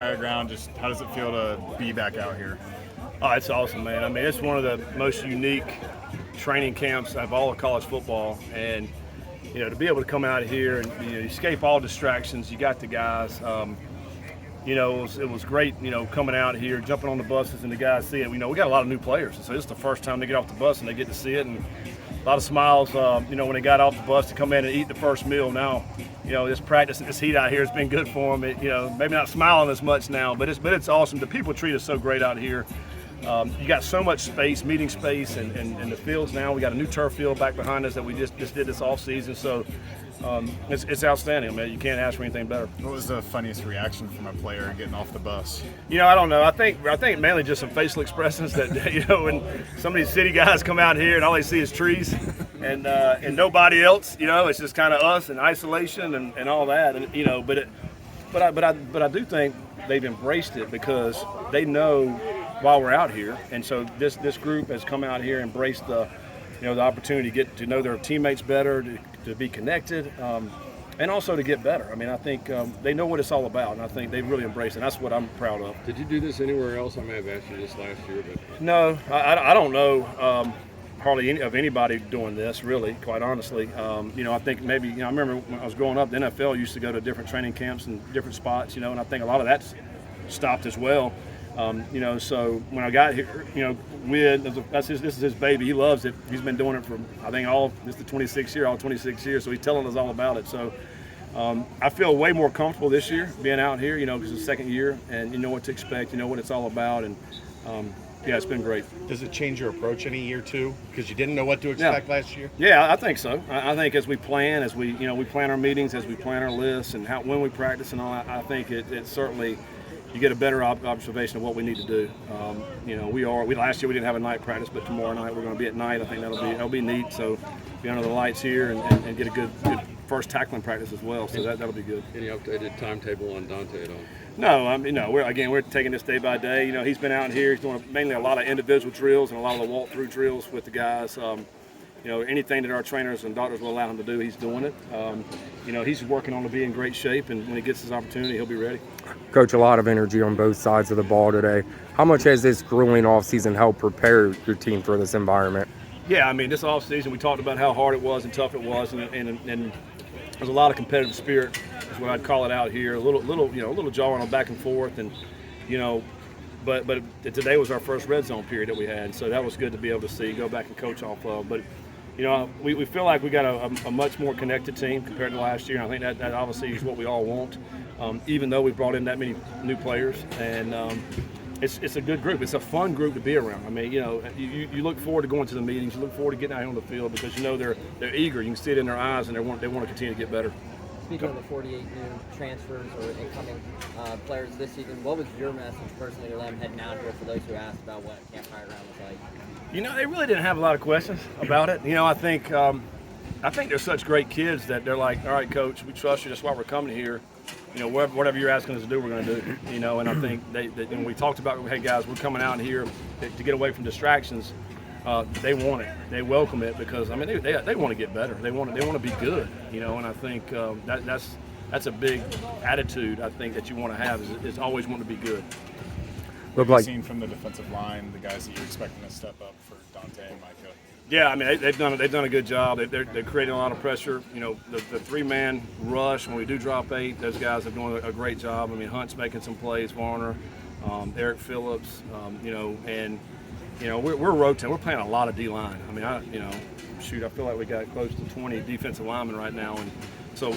Ground, just how does it feel to be back out here? Oh, it's awesome, man. I mean, it's one of the most unique training camps of all of college football, and to be able to come out here and escape all distractions. You got the guys. It was great. Coming out here, jumping on the buses, and the guys see it. We got a lot of new players, so this is the first time they get off the bus and they get to see it, and a lot of smiles. When they got off the bus to come in and eat the first meal. Now, this practice and this heat out here has been good for them. Maybe not smiling as much now, but it's awesome. The people treat us so great out here. You got so much space, meeting space, and the fields now. We got a new turf field back behind us that we just did this off season. So it's outstanding, man. You can't ask for anything better. What was the funniest reaction from a player getting off the bus? I don't know. I think mainly just some facial expressions that when some of these city guys come out here and all they see is trees and nobody else. It's just kind of us and isolation and all that. And but I do think they've embraced it because they know while we're out here, and so this group has come out here, embraced the opportunity to get to know their teammates better, to be connected, and also to get better. I mean, I think they know what it's all about, and I think they really embrace it. And that's what I'm proud of. Did you do this anywhere else? I may have asked you this last year, but no, I don't know hardly any of anybody doing this, really, quite honestly. I think maybe I remember when I was growing up, the NFL used to go to different training camps and different spots, and I think a lot of that's stopped as well. So when I got here, this is his baby. He loves it. He's been doing it for, I think, this is the 26th year, all 26 years. So he's telling us all about it. So I feel way more comfortable this year being out here, because it's the second year and you know what to expect, you know what it's all about. And it's been great. Does it change your approach any year too? Because you didn't know what to expect last year? Yeah, I think so. I think as we plan, we plan our meetings, as we plan our lists and when we practice and all that, I think it certainly, you get a better observation of what we need to do. Last year we didn't have a night practice, but tomorrow night we're going to be at night. I think that'll be neat. So be under the lights here and get a good first tackling practice as well. So that'll be good. Any updated timetable on Dante at all? No, we're taking this day by day. He's been out here. He's doing mainly a lot of individual drills and a lot of the walk-through drills with the guys. Anything that our trainers and doctors will allow him to do, he's doing it. He's working on to be in great shape, and when he gets his opportunity, he'll be ready. Coach, a lot of energy on both sides of the ball today. How much has this grueling offseason helped prepare your team for this environment? Yeah, I mean, this offseason we talked about how hard it was and tough it was, and there's a lot of competitive spirit, is what I'd call it out here. A little jawing on back and forth, and but today was our first red zone period that we had, so that was good to be able to see, go back and coach off of. But we feel like we got a much more connected team compared to last year. And I think that obviously is what we all want, even though we brought in that many new players. And it's a good group. It's a fun group to be around. I mean, you look forward to going to the meetings. You look forward to getting out here on the field because they're eager. You can see it in their eyes, and they want to continue to get better. Speaking of the 48 new transfers or incoming players this season, what was your message personally to them heading out here for those who asked about what Camp High Ground was like? They really didn't have a lot of questions about it. I think they're such great kids that they're like, all right, Coach, we trust you. That's why we're coming here. Whatever you're asking us to do, we're going to do. And I think when we talked about, hey, guys, we're coming out here to get away from distractions. They want it. They welcome it because they want to get better. They want to be good. And I think that's a big attitude I think that you want to have is always want to be good. What have you seen from the defensive line, the guys that you're expecting to step up for Dante and Micah? Yeah, I mean they've done a good job. They're creating a lot of pressure. The three-man rush when we do drop 8, those guys are doing a great job. I mean Hunt's making some plays, Varner, Eric Phillips, and we're rotating. We're playing a lot of D-line. I mean I feel like we got close to 20 defensive linemen right now, and so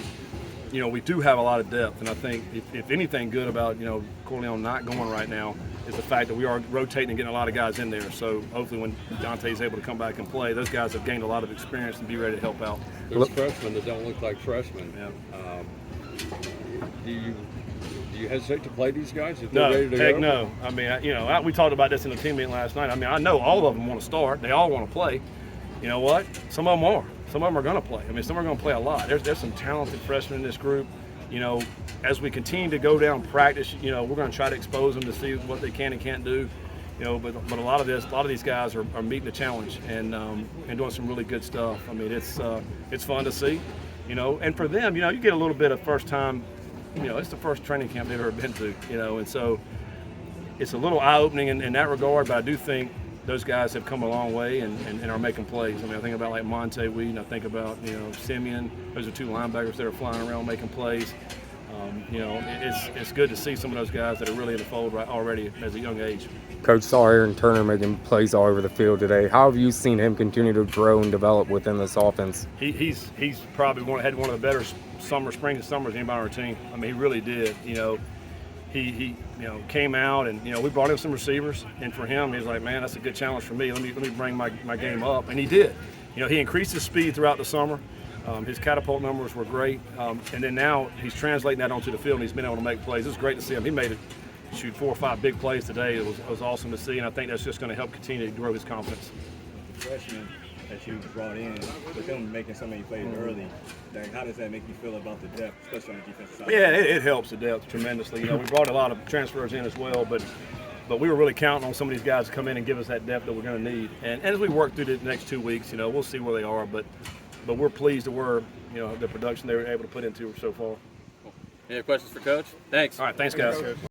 we do have a lot of depth. And I think if anything good about Corleone not going right now is the fact that we are rotating and getting a lot of guys in there. So hopefully when Dante's able to come back and play, those guys have gained a lot of experience and be ready to help out. There's freshmen that don't look like freshmen. Yeah. Do you hesitate to play these guys if they're ready to heck go? No. I mean, we talked about this in the team meeting last night. I mean, I know all of them want to start. They all want to play. You know what? Some of them are. Some of them are going to play. I mean, some are going to play a lot. There's some talented freshmen in this group. As we continue to go down practice, we're going to try to expose them to see what they can and can't do. But a lot of these guys are meeting the challenge and doing some really good stuff. I mean, it's fun to see. And for them, you get a little bit of first time it's the first training camp they've ever been to, and so it's a little eye-opening in that regard, but I do think those guys have come a long way and are making plays. I mean, I think about like Monte Wheaton, I think about, Simeon. Those are two linebackers that are flying around making plays. It's good to see some of those guys that are really in the fold already at a young age. Coach saw Aaron Turner making plays all over the field today. How have you seen him continue to grow and develop within this offense? He's probably had one of the better spring and summers anybody on our team. I mean, he really did. He came out and we brought in some receivers, and for him he was like, man, that's a good challenge for me. Let me bring my game up, and he did. He increased his speed throughout the summer. His catapult numbers were great, and then now he's translating that onto the field, and he's been able to make plays. It was great to see him. He made it shoot 4 or 5 big plays today. It was awesome to see, and I think that's just going to help continue to grow his confidence. The freshman that you brought in, with them making so many plays early, how does that make you feel about the depth, especially on the defensive side? Yeah, it helps the depth tremendously. We brought a lot of transfers in as well, but we were really counting on some of these guys to come in and give us that depth that we're going to need. And as we work through the next 2 weeks, we'll see where they are, but we're pleased at where the production they were able to put into so far. Any other questions for Coach? Thanks. All right, thanks guys.